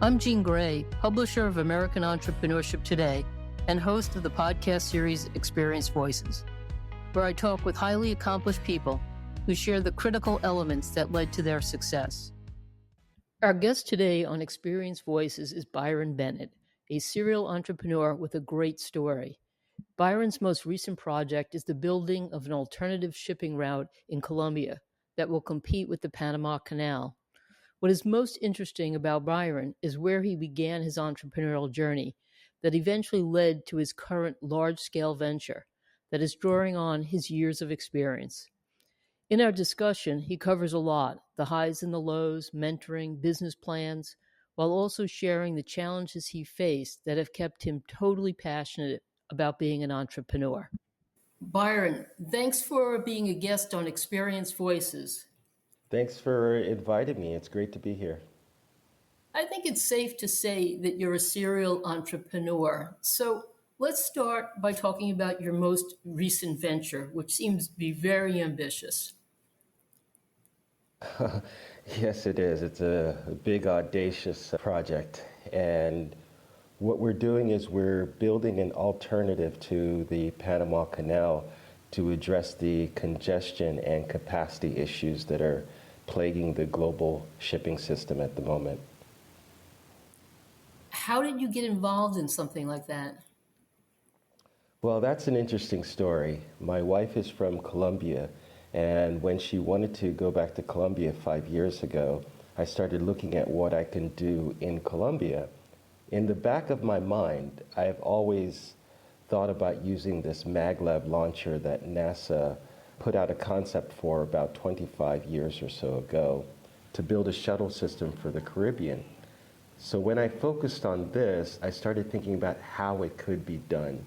I'm Jean Gray, publisher of American Entrepreneurship Today and host of the podcast series Experience Voices, where I talk with highly accomplished people who share the critical elements that led to their success. Our guest today on Experience Voices is Byron Bennett, a serial entrepreneur with a great story. Byron's most recent project is the building of an alternative shipping route in Colombia that will compete with the Panama Canal. What is most interesting about Byron is where he began his entrepreneurial journey that eventually led to his current large-scale venture that is drawing on his years of experience. In our discussion, he covers a lot, the highs and the lows, mentoring, business plans, while also sharing the challenges he faced that have kept him totally passionate about being an entrepreneur. Byron, thanks for being a guest on Experience Voices. Thanks for inviting me. It's great to be here. I think it's safe to say that you're a serial entrepreneur. So let's start by talking about your most recent venture, which seems to be very ambitious. Yes, it is. It's a big, audacious project. And what we're doing is we're building an alternative to the Panama Canal to address the congestion and capacity issues that are plaguing the global shipping system at the moment. How did you get involved in something like that? Well, that's an interesting story. My wife is from Colombia, and when she wanted to go back to Colombia 5 years ago, I started looking at what I can do in Colombia. In the back of my mind, I've always thought about using this maglev launcher that NASA put out a concept for about 25 years or so ago to build a shuttle system for the Caribbean. So when I focused on this, I started thinking about how it could be done.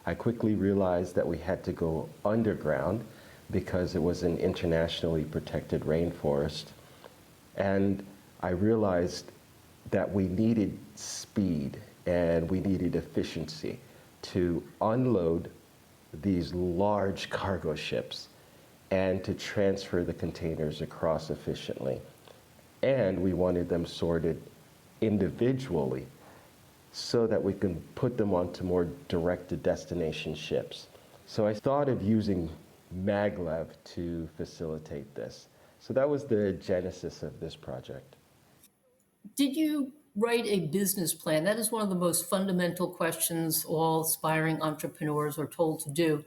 I quickly realized that we had to go underground because it was an internationally protected rainforest. And I realized that we needed speed and we needed efficiency to unload these large cargo ships and to transfer the containers across efficiently. And we wanted them sorted individually so that we can put them onto more direct-to-destination ships. So I thought of using maglev to facilitate this. So that was the genesis of this project. Did you write a business plan? That is one of the most fundamental questions all aspiring entrepreneurs are told to do.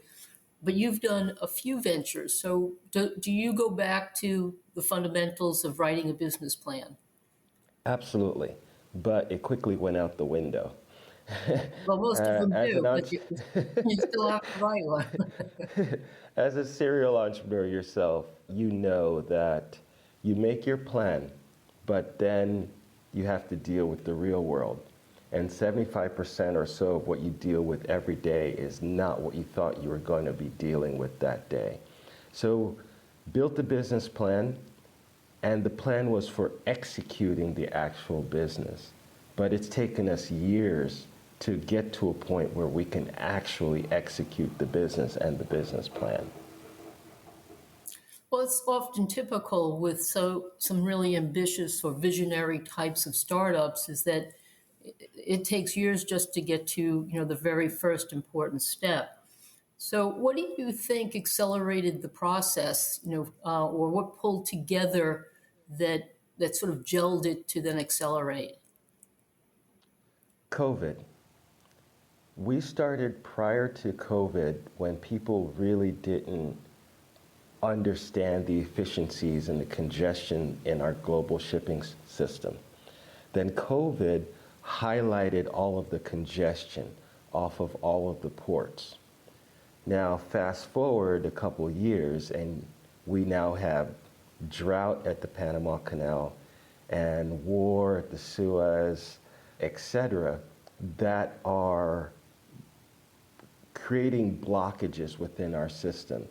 But you've done a few ventures. So do you go back to the fundamentals of writing a business plan? Absolutely. But it quickly went out the window. Well, most of them do, but you still have to write one. As a serial entrepreneur yourself, you know that you make your plan, but then you have to deal with the real world. And 75% or so of what you deal with every day is not what you thought you were going to be dealing with that day. So built a business plan, and the plan was for executing the actual business. But it's taken us years to get to a point where we can actually execute the business and the business plan. Well, it's often typical with some really ambitious or visionary types of startups is that it takes years just to get to the very first important step. So, what do you think accelerated the process? Or what pulled together that sort of gelled it to then accelerate? COVID. We started prior to COVID when people really didn't understand the efficiencies and the congestion in our global shipping system. Then COVID highlighted all of the congestion off of all of the ports. Now fast forward a couple years and we now have drought at the Panama Canal and war at the Suez, etc., that are creating blockages within our system.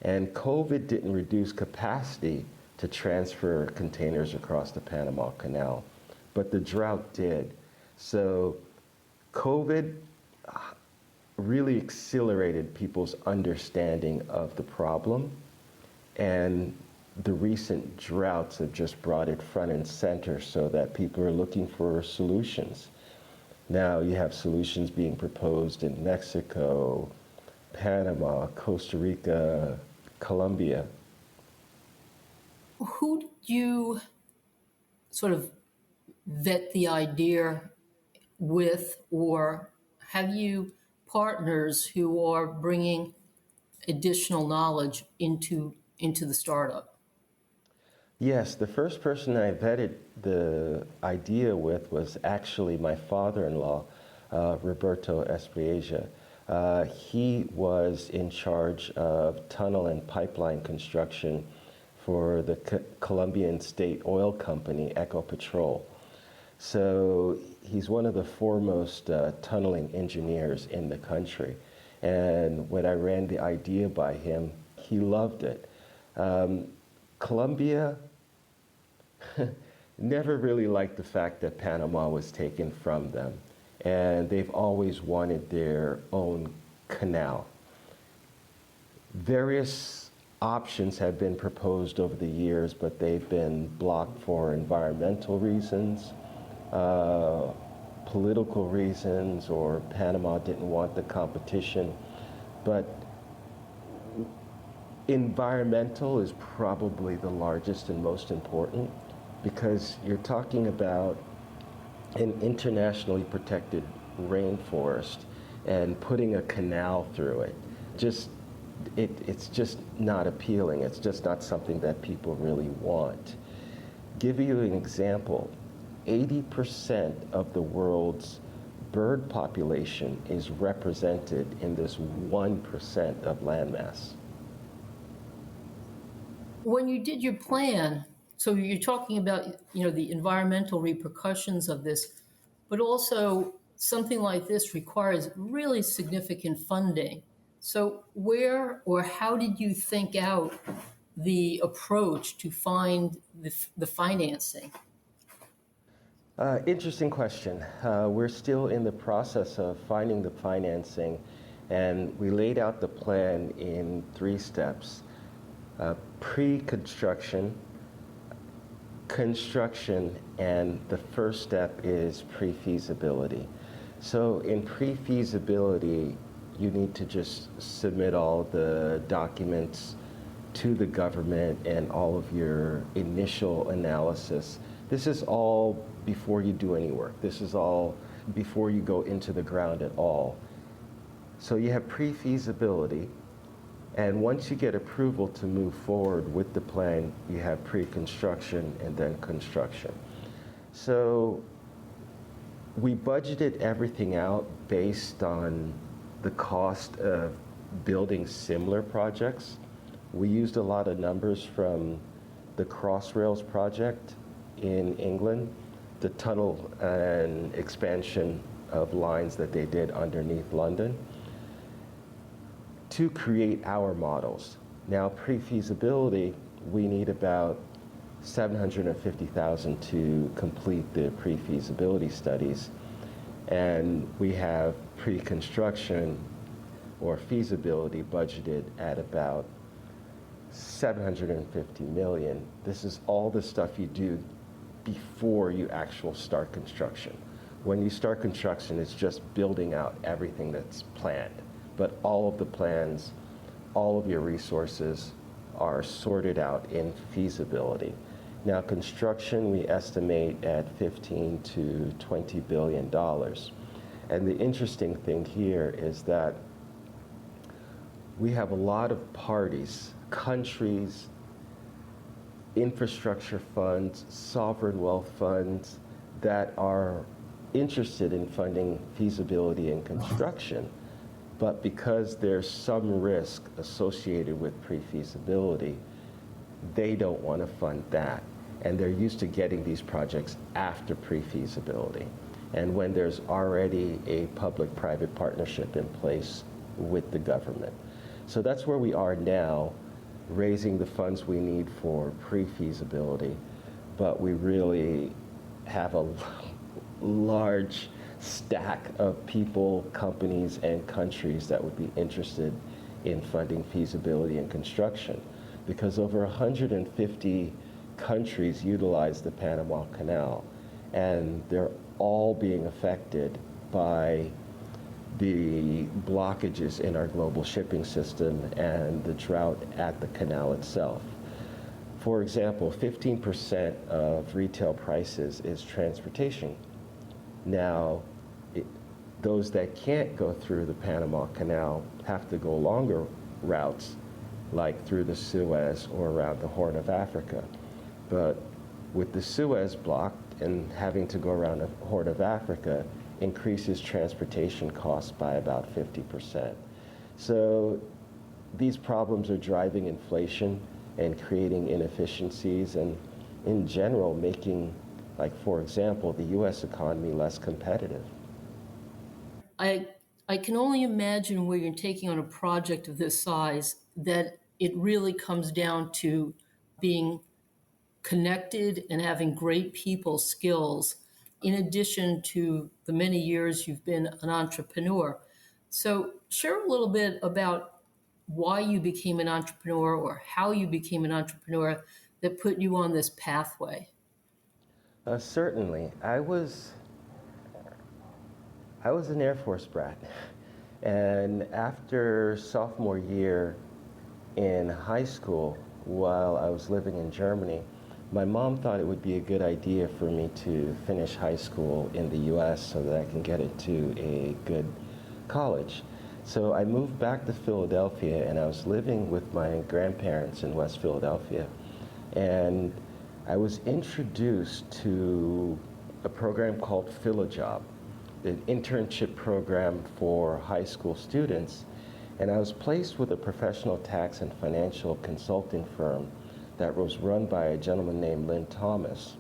And COVID didn't reduce capacity to transfer containers across the Panama Canal, but the drought did. So COVID really accelerated people's understanding of the problem, and the recent droughts have just brought it front and center so that people are looking for solutions. Now you have solutions being proposed in Mexico, Panama, Costa Rica, Colombia. Who did you sort of vet the idea with, or have you partners who are bringing additional knowledge into the startup? Yes, the first person I vetted the idea with was actually my father-in-law, Roberto Espriella. He was in charge of tunnel and pipeline construction for the Colombian state oil company, Ecopetrol. So he's one of the foremost tunneling engineers in the country. And when I ran the idea by him, he loved it. Colombia never really liked the fact that Panama was taken from them. And they've always wanted their own canal. Various options have been proposed over the years, but they've been blocked for environmental reasons, political reasons, or Panama didn't want the competition. But environmental is probably the largest and most important, because you're talking about an internationally protected rainforest and putting a canal through it. It's just not appealing. It's just not something that people really want. Give you an example, 80% of the world's bird population is represented in this 1% of landmass. When you did your plan, so you're talking about, the environmental repercussions of this, but also something like this requires really significant funding. So where or how did you think out the approach to find the financing? Interesting question. We're still in the process of finding the financing, and we laid out the plan in 3 steps. Pre-construction, construction, and the first step is pre-feasibility. So in pre-feasibility, you need to just submit all the documents to the government and all of your initial analysis. This is all before you do any work. This is all before you go into the ground at all. So you have pre-feasibility, and once you get approval to move forward with the plan, you have pre-construction and then construction. So we budgeted everything out based on the cost of building similar projects. We used a lot of numbers from the Crossrails project in England, the tunnel and expansion of lines that they did underneath London, to create our models. Now, pre-feasibility, we need about $750,000 to complete the pre-feasibility studies, and we have pre-construction or feasibility budgeted at about $750 million. This is all the stuff you do before you actually start construction. When you start construction, it's just building out everything that's planned. But all of the plans, all of your resources are sorted out in feasibility. Now, construction, we estimate at $15 to $20 billion. And the interesting thing here is that we have a lot of parties, countries, infrastructure funds, sovereign wealth funds that are interested in funding feasibility and construction. But because there's some risk associated with pre-feasibility, they don't want to fund that. And they're used to getting these projects after pre-feasibility. And when there's already a public-private partnership in place with the government. So that's where we are now, raising the funds we need for pre-feasibility. But we really have a large stack of people, companies, and countries that would be interested in funding feasibility and construction. because over 150 countries utilize the Panama Canal, and they're all being affected by the blockages in our global shipping system and the drought at the canal itself. For example, 15% of retail prices is transportation. Now, those that can't go through the Panama Canal have to go longer routes, like through the Suez or around the Horn of Africa. But with the Suez blocked and having to go around the Horn of Africa increases transportation costs by about 50%. So these problems are driving inflation and creating inefficiencies and in general making, like for example, the US economy less competitive. I can only imagine where you're taking on a project of this size that it really comes down to being connected and having great people skills, in addition to the many years you've been an entrepreneur. So share a little bit about why you became an entrepreneur or how you became an entrepreneur that put you on this pathway. Certainly. I was an Air Force brat. And after sophomore year in high school, while I was living in Germany, my mom thought it would be a good idea for me to finish high school in the US so that I can get into a good college. So I moved back to Philadelphia and I was living with my grandparents in West Philadelphia. And I was introduced to a program called Philojob, an internship program for high school students. And I was placed with a professional tax and financial consulting firm that was run by a gentleman named Lynn Thomas.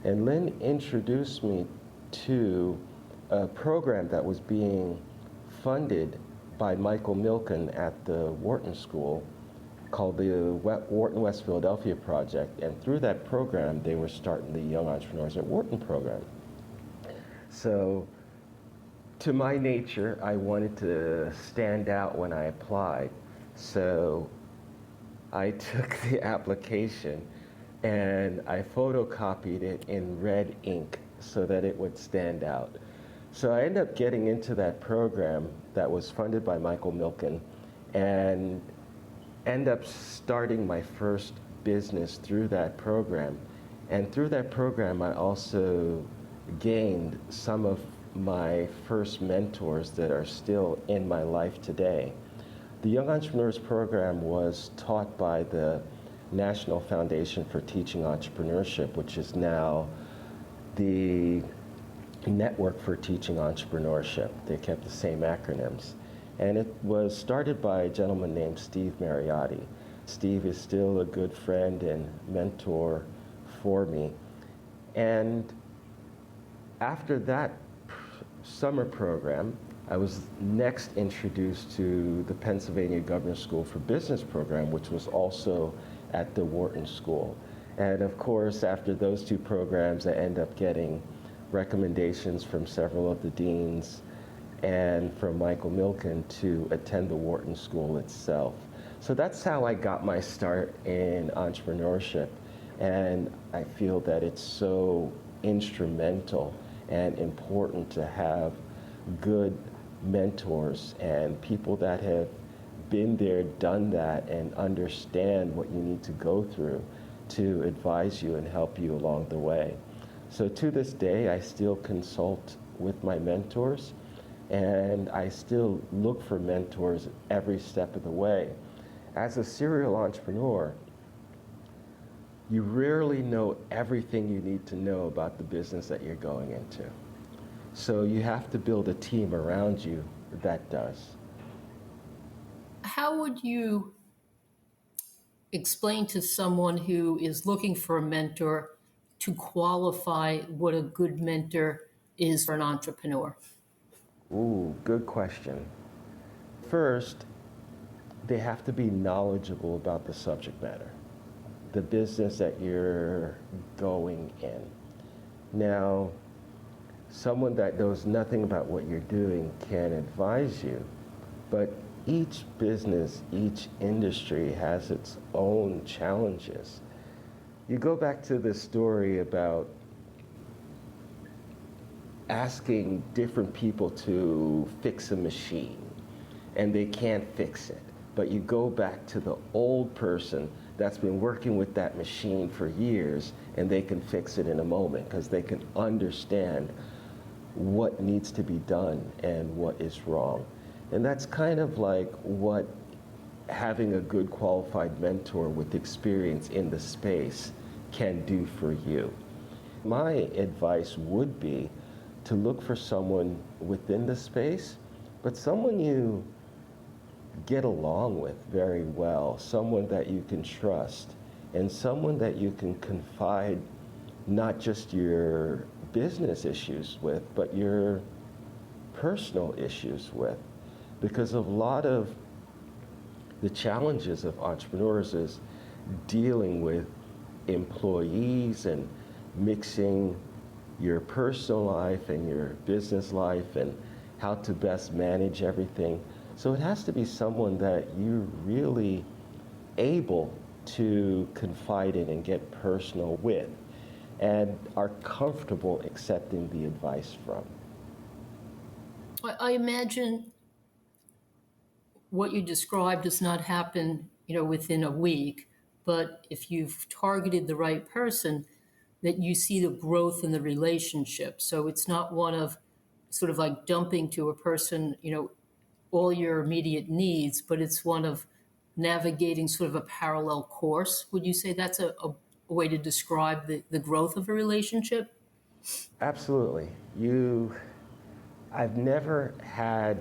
And Lynn introduced me to a program that was being funded by Michael Milken at the Wharton School called the Wharton West Philadelphia Project. And through that program, they were starting the Young Entrepreneurs at Wharton program. So to my nature, I wanted to stand out when I applied. So I took the application and I photocopied it in red ink so that it would stand out. So I ended up getting into that program that was funded by Michael Milken and end up starting my first business through that program. And through that program, I also gained some of my first mentors that are still in my life today. The Young Entrepreneurs Program was taught by the National Foundation for Teaching Entrepreneurship, which is now the Network for Teaching Entrepreneurship. They kept the same acronyms. And it was started by a gentleman named Steve Mariotti. Steve is still a good friend and mentor for me. And after that summer program, I was next introduced to the Pennsylvania Governor's School for Business program, which was also at the Wharton School. And of course, after those two programs, I ended up getting recommendations from several of the deans and from Michael Milken to attend the Wharton School itself. So that's how I got my start in entrepreneurship. And I feel that it's so instrumental and important to have good mentors and people that have been there, done that, and understand what you need to go through to advise you and help you along the way. So to this day, I still consult with my mentors, and I still look for mentors every step of the way. As a serial entrepreneur, you rarely know everything you need to know about the business that you're going into. So you have to build a team around you that does. How would you explain to someone who is looking for a mentor to qualify what a good mentor is for an entrepreneur? Ooh, good question. First, they have to be knowledgeable about the subject matter, the business that you're going in. Now, someone that knows nothing about what you're doing can advise you, but each business, each industry has its own challenges. You go back to the story about asking different people to fix a machine, and they can't fix it. But you go back to the old person that's been working with that machine for years, and they can fix it in a moment because they can understand what needs to be done and what is wrong. And that's kind of like what having a good qualified mentor with experience in the space can do for you. My advice would be to look for someone within the space, but someone you get along with very well, someone that you can trust, and someone that you can confide not just your business issues with, but your personal issues with. Because a lot of the challenges of entrepreneurs is dealing with employees and mixing your personal life and your business life and how to best manage everything. So it has to be someone that you're really able to confide in and get personal with and are comfortable accepting the advice from. I imagine what you described does not happen, within a week, but if you've targeted the right person, that you see the growth in the relationship. So it's not one of sort of like dumping to a person, all your immediate needs, but it's one of navigating sort of a parallel course. Would you say that's a way to describe the growth of a relationship? Absolutely. I've never had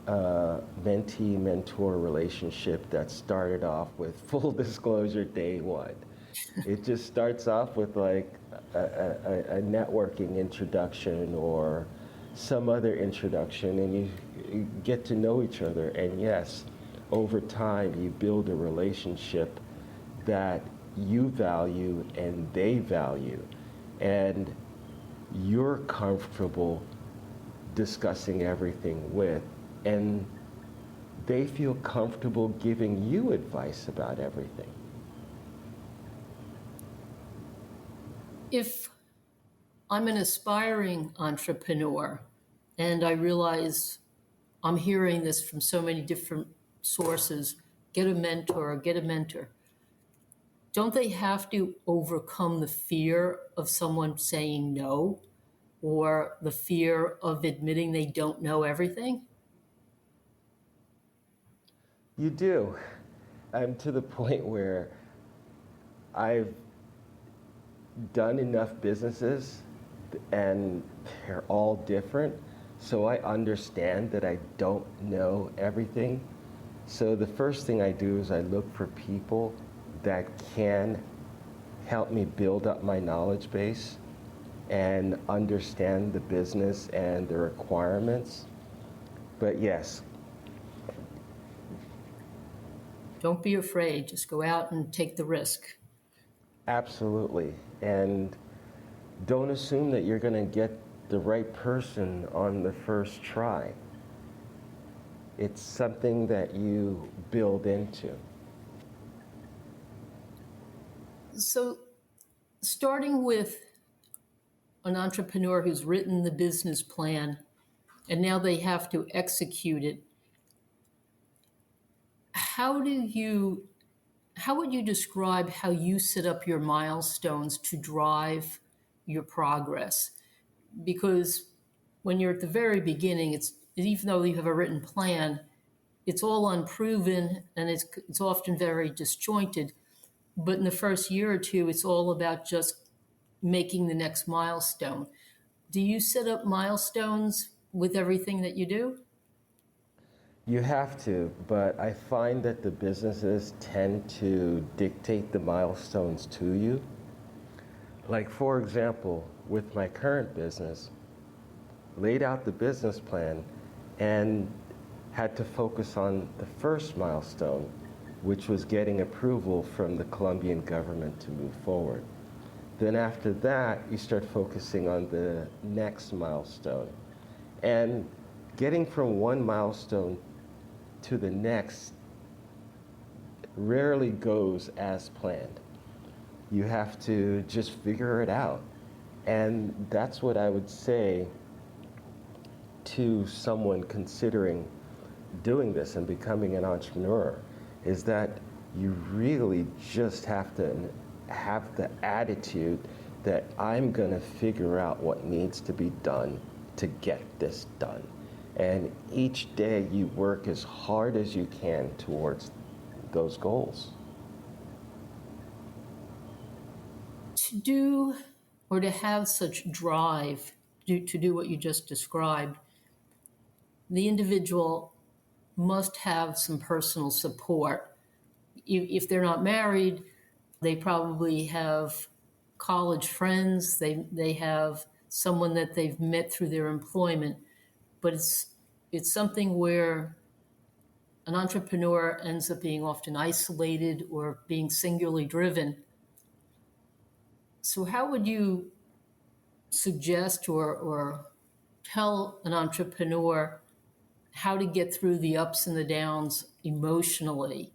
a mentee-mentor relationship that started off with full disclosure day one. It just starts off with like a networking introduction or some other introduction, and you get to know each other. And yes, over time you build a relationship that you value and they value, and you're comfortable discussing everything with, and they feel comfortable giving you advice about everything. If I'm an aspiring entrepreneur and I realize I'm hearing this from so many different sources, get a mentor, get a mentor, don't they have to overcome the fear of someone saying no or the fear of admitting they don't know everything? You do. I'm to the point where I've done enough businesses and they're all different, so I understand that I don't know everything. So the first thing I do is I look for people that can help me build up my knowledge base and understand the business and the requirements. But yes. Don't be afraid. Just go out and take the risk. Absolutely. And don't assume that you're going to get the right person on the first try. It's something that you build into. So, starting with an entrepreneur who's written the business plan and now they have to execute it, how would you describe how you set up your milestones to drive your progress? Because when you're at the very beginning, it's even though you have a written plan, it's all unproven and it's often very disjointed. But in the first year or two, it's all about just making the next milestone. Do you set up milestones with everything that you do? You have to, but I find that the businesses tend to dictate the milestones to you. Like, for example, with my current business, laid out the business plan and had to focus on the first milestone, which was getting approval from the Colombian government to move forward. Then after that, you start focusing on the next milestone. And getting from one milestone to the next rarely goes as planned. You have to just figure it out. And that's what I would say to someone considering doing this and becoming an entrepreneur, is that you really just have to have the attitude that I'm gonna figure out what needs to be done to get this done. And each day you work as hard as you can towards those goals. To do or to have such drive to do what you just described, the individual must have some personal support. If they're not married, they probably have college friends, they have someone that they've met through their employment, but it's something where an entrepreneur ends up being often isolated or being singularly driven. So how would you suggest or tell an entrepreneur how to get through the ups and the downs emotionally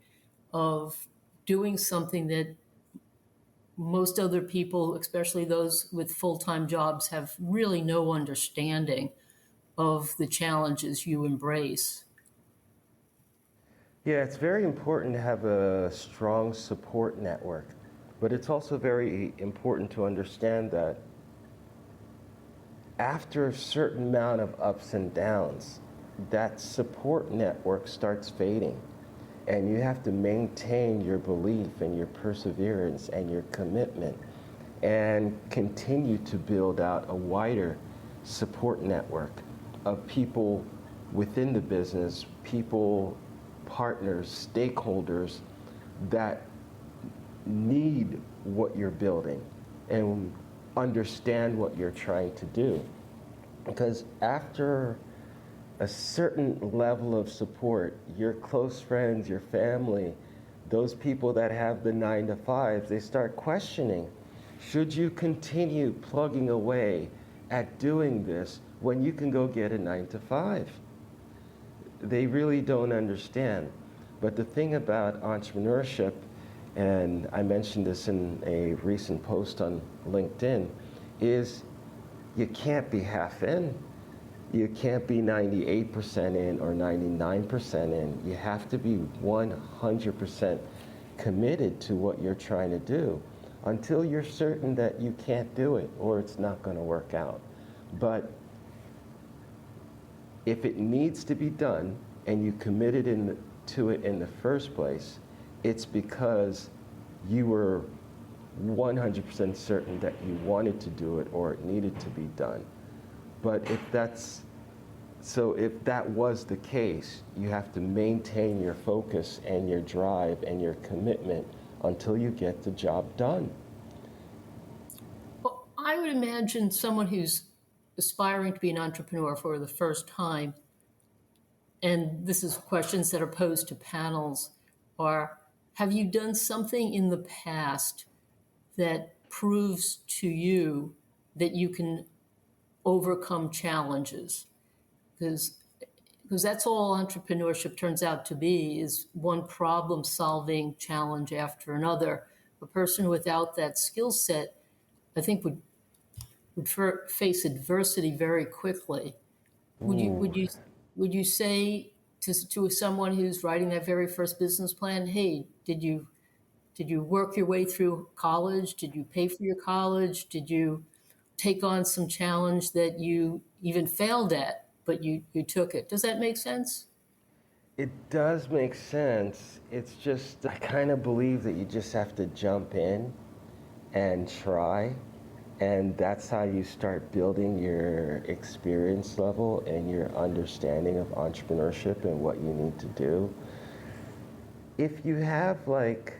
of doing something that most other people, especially those with full-time jobs, have really no understanding of the challenges you embrace? Yeah, it's very important to have a strong support network, but it's also very important to understand that after a certain amount of ups and downs, that support network starts fading. And you have to maintain your belief and your perseverance and your commitment and continue to build out a wider support network of people within the business, people, partners, stakeholders that need what you're building and understand what you're trying to do. Because after a certain level of support, your close friends, your family, those people that have the 9-to-5s, they start questioning, should you continue plugging away at doing this when you can go get a 9-to-5? They really don't understand. But the thing about entrepreneurship, and I mentioned this in a recent post on LinkedIn, is you can't be half in. You can't be 98% in or 99% in. You have to be 100% committed to what you're trying to do until you're certain that you can't do it or it's not going to work out. But if it needs to be done and you committed to it in the first place, it's because you were 100% certain that you wanted to do it or it needed to be done. But if that was the case, you have to maintain your focus and your drive and your commitment until you get the job done. Well, I would imagine someone who's aspiring to be an entrepreneur for the first time, and this is questions that are posed to panels, are, have you done something in the past that proves to you that you can overcome challenges? Because that's all entrepreneurship turns out to be, is one problem-solving challenge after another. A person without that skill set, I think, would face adversity very quickly. Would you say to someone who's writing that very first business plan, hey, did you work your way through college? Did you pay for your college? Did you take on some challenge that you even failed at, but you took it? Does that make sense? It does make sense. It's just, I kind of believe that you just have to jump in and try. And that's how you start building your experience level and your understanding of entrepreneurship and what you need to do. If you have like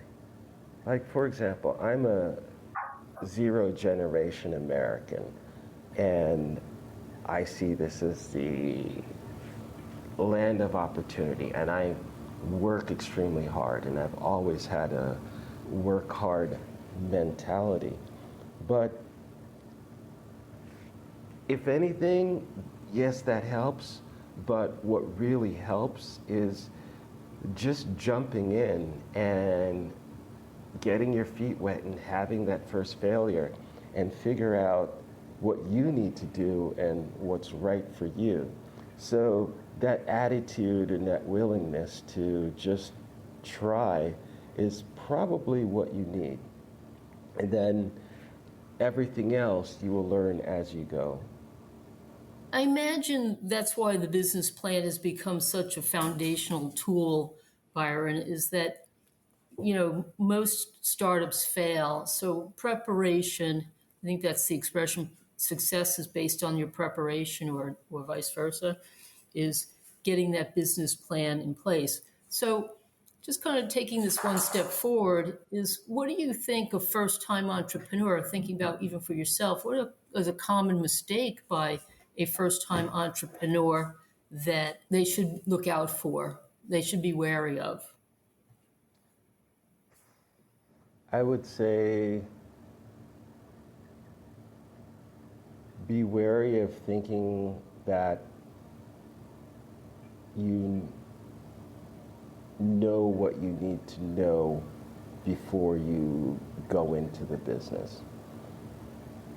for example, I'm a zero generation American, and I see this as the land of opportunity, and I work extremely hard, and I've always had a work hard mentality. But if anything, yes, that helps, but what really helps is just jumping in and getting your feet wet and having that first failure and figure out what you need to do and what's right for you. So that attitude and that willingness to just try is probably what you need. And then everything else you will learn as you go. I imagine that's why the business plan has become such a foundational tool, Byron, is that, most startups fail. So preparation, I think that's the expression, success is based on your preparation or vice versa, is getting that business plan in place. So just kind of taking this one step forward is, what do you think a first-time entrepreneur, thinking about even for yourself, is a common mistake by a first-time entrepreneur that they should look out for, they should be wary of? I would say be wary of thinking that you know what you need to know before you go into the business.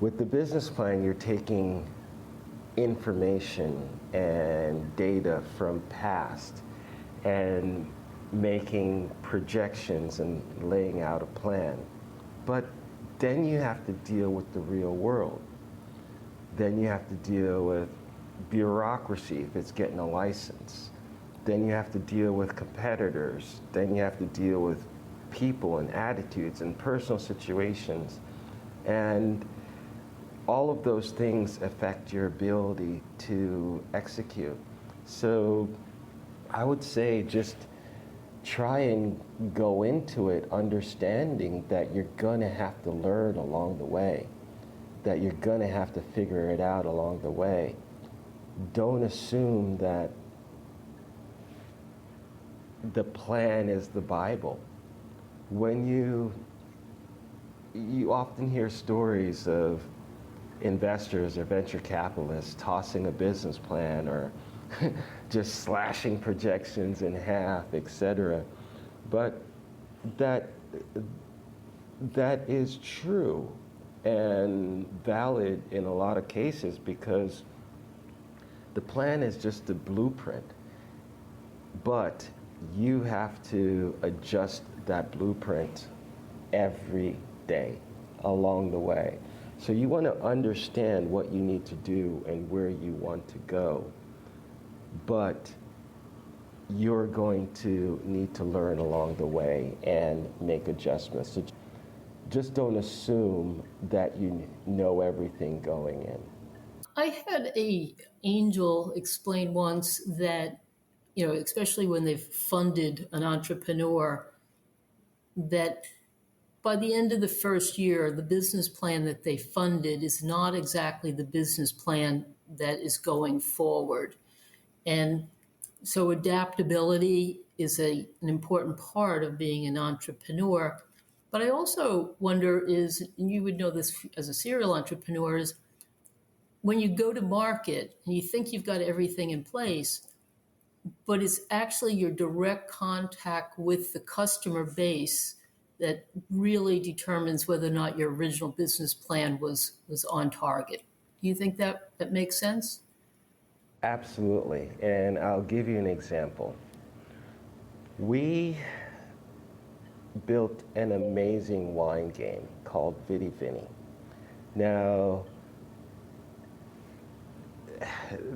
With the business plan, you're taking information and data from past and making projections and laying out a plan. But then you have to deal with the real world. Then you have to deal with bureaucracy if it's getting a license. Then you have to deal with competitors. Then you have to deal with people and attitudes and personal situations. And all of those things affect your ability to execute. So I would say just try and go into it understanding that you're gonna have to learn along the way, that you're gonna have to figure it out along the way. Don't assume that the plan is the Bible. When you often hear stories of investors or venture capitalists tossing a business plan or just slashing projections in half, etc. But that is true and valid in a lot of cases because the plan is just a blueprint. But you have to adjust that blueprint every day along the way. So you want to understand what you need to do and where you want to go. But you're going to need to learn along the way and make adjustments. So just don't assume that you know everything going in. I had a angel explain once that, especially when they've funded an entrepreneur, that by the end of the first year, the business plan that they funded is not exactly the business plan that is going forward. And so adaptability is an important part of being an entrepreneur. But I also wonder is, and you would know this as a serial entrepreneur, is when you go to market and you think you've got everything in place, but it's actually your direct contact with the customer base that really determines whether or not your original business plan was on target. Do you think that makes sense? Absolutely, and I'll give you an example. We built an amazing wine game called Vidi Vini. Now,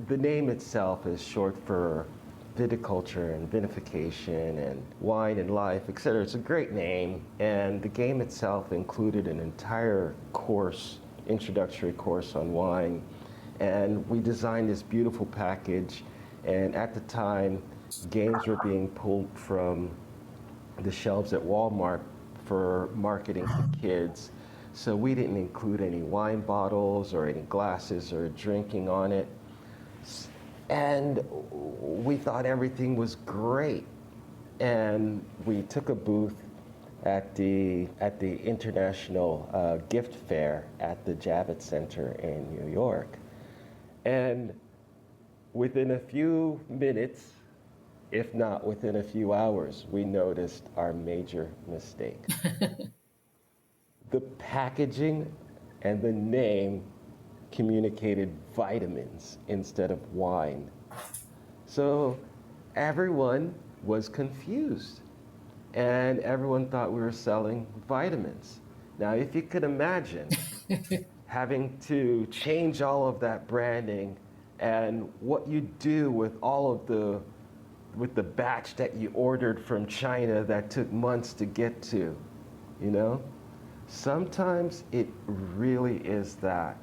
the name itself is short for viticulture and vinification and wine and life, etc. It's a great name, and the game itself included an entire course, introductory course on wine, and we designed this beautiful package, and at the time, games were being pulled from the shelves at Walmart for marketing to kids, so we didn't include any wine bottles or any glasses or drinking on it. And we thought everything was great. And we took a booth at the International Gift Fair at the Javits Center in New York. And within a few minutes, if not within a few hours, we noticed our major mistake. The packaging and the name communicated vitamins instead of wine. So everyone was confused and everyone thought we were selling vitamins. Now, if you could imagine having to change all of that branding and what you do with all of the batch that you ordered from China that took months to get to, you know? Sometimes it really is that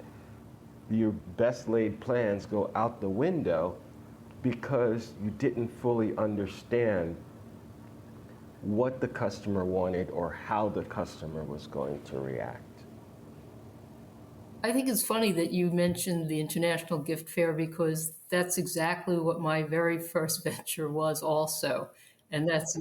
your best laid plans go out the window because you didn't fully understand what the customer wanted or how the customer was going to react. I think it's funny that you mentioned the International Gift Fair because that's exactly what my very first venture was also. And that's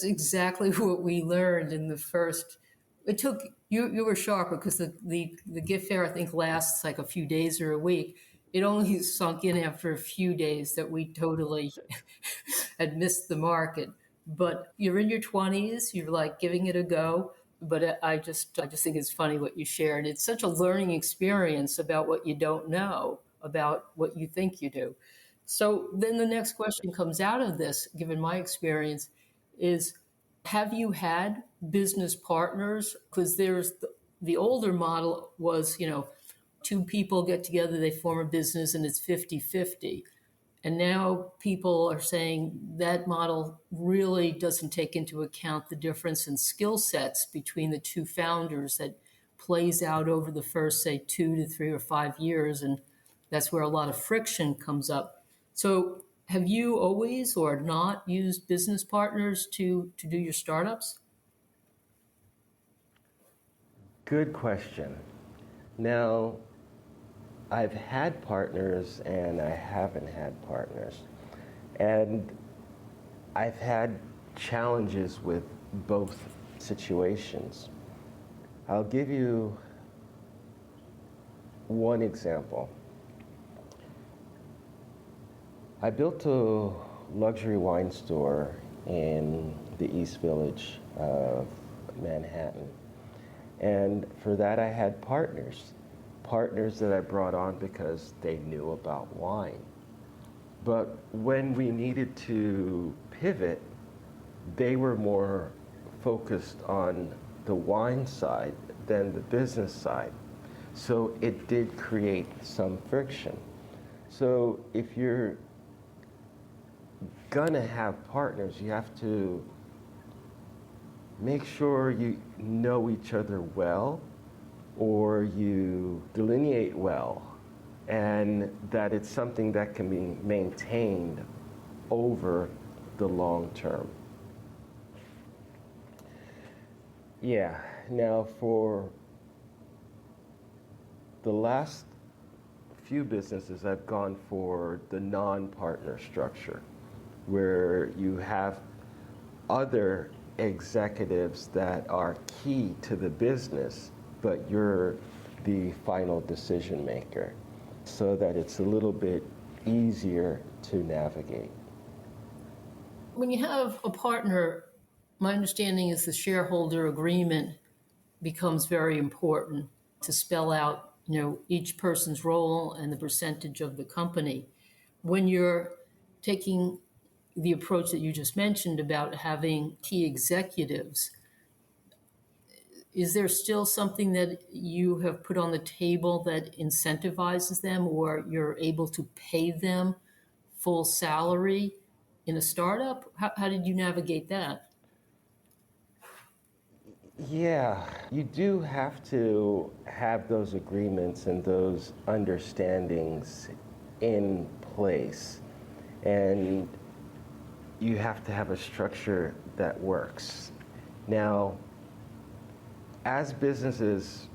exactly what we learned in the first. It took you were sharp because the gift fair I think lasts like a few days or a week. It only sunk in after a few days that we totally had missed the market. But you're in your 20s, you're like giving it a go. But I just think it's funny what you shared. It's such a learning experience about what you don't know, about what you think you do. So then the next question comes out of this, given my experience, is have you had business partners? Because there's the older model was, two people get together, they form a business, and it's 50-50. And now people are saying that model really doesn't take into account the difference in skill sets between the two founders that plays out over the first, say, 2 to 3 or 5 years. And that's where a lot of friction comes up. So have you always or not used business partners to do your startups? Good question. Now, I've had partners and I haven't had partners. And I've had challenges with both situations. I'll give you one example. I built a luxury wine store in the East Village of Manhattan. And for that, I had partners that I brought on because they knew about wine. But when we needed to pivot, they were more focused on the wine side than the business side. So it did create some friction. So if you're gonna have partners, you have to make sure you know each other well, or you delineate well, and that it's something that can be maintained over the long term. Yeah, now for the last few businesses, I've gone for the non-partner structure, where you have other executives that are key to the business, but you're the final decision maker, so that it's a little bit easier to navigate. When you have a partner, my understanding is the shareholder agreement becomes very important to spell out, each person's role and the percentage of the company. When you're taking the approach that you just mentioned about having key executives, is there still something that you have put on the table that incentivizes them, or you're able to pay them full salary in a startup? How did you navigate that? Yeah, you do have to have those agreements and those understandings in place. And you have to have a structure that works. Now, as businesses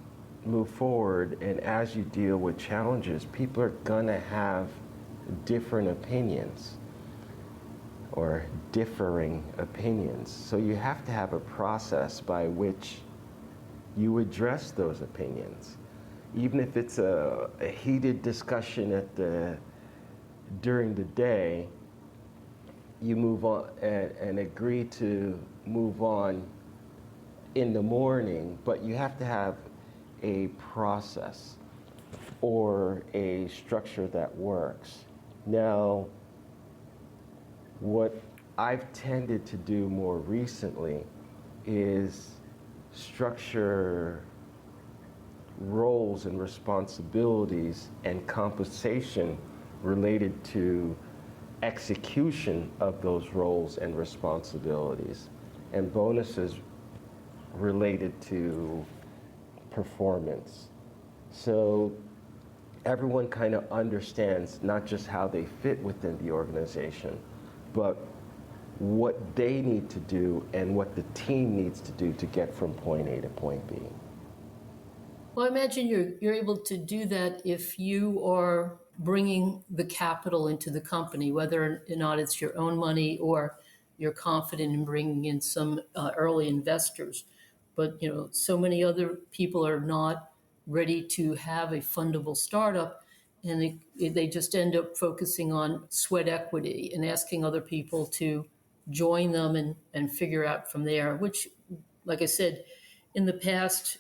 move forward and as you deal with challenges, people are gonna have different opinions or differing opinions. So you have to have a process by which you address those opinions. Even if it's a heated discussion during the day, you move on and agree to move on in the morning, but you have to have a process or a structure that works. Now, what I've tended to do more recently is structure roles and responsibilities and compensation related to execution of those roles and responsibilities, and bonuses related to performance. So everyone kind of understands not just how they fit within the organization, but what they need to do and what the team needs to do to get from point A to point B. Well, I imagine you're able to do that if you are bringing the capital into the company, whether or not it's your own money or you're confident in bringing in some early investors. But so many other people are not ready to have a fundable startup, and they just end up focusing on sweat equity and asking other people to join them and figure out from there, which, like I said, in the past,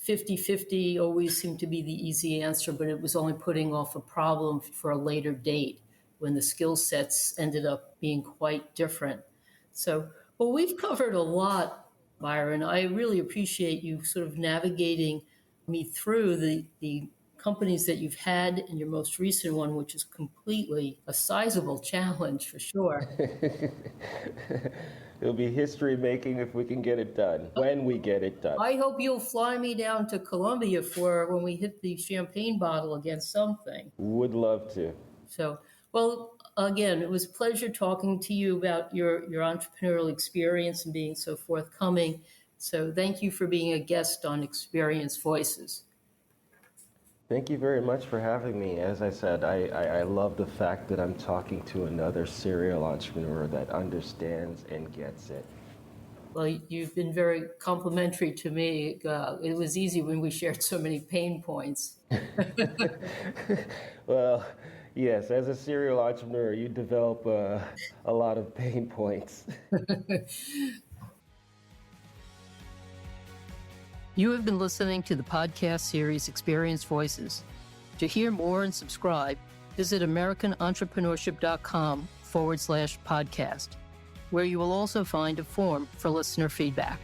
50-50 always seemed to be the easy answer, but it was only putting off a problem for a later date when the skill sets ended up being quite different. So, well, we've covered a lot, Byron. I really appreciate you sort of navigating me through the companies that you've had and your most recent one, which is completely a sizable challenge for sure. It'll be history making if we can get it done, when we get it done. I hope you'll fly me down to Colombia for when we hit the champagne bottle against something. Would love to. So, well, again, it was a pleasure talking to you about your entrepreneurial experience and being so forthcoming. So thank you for being a guest on Experience Voices. Thank you very much for having me. As I said, I love the fact that I'm talking to another serial entrepreneur that understands and gets it. Well, you've been very complimentary to me. It was easy when we shared so many pain points. Well, yes, as a serial entrepreneur, you develop a lot of pain points. You have been listening to the podcast series Experience Voices. To hear more and subscribe, visit AmericanEntrepreneurship.com/podcast, where you will also find a form for listener feedback.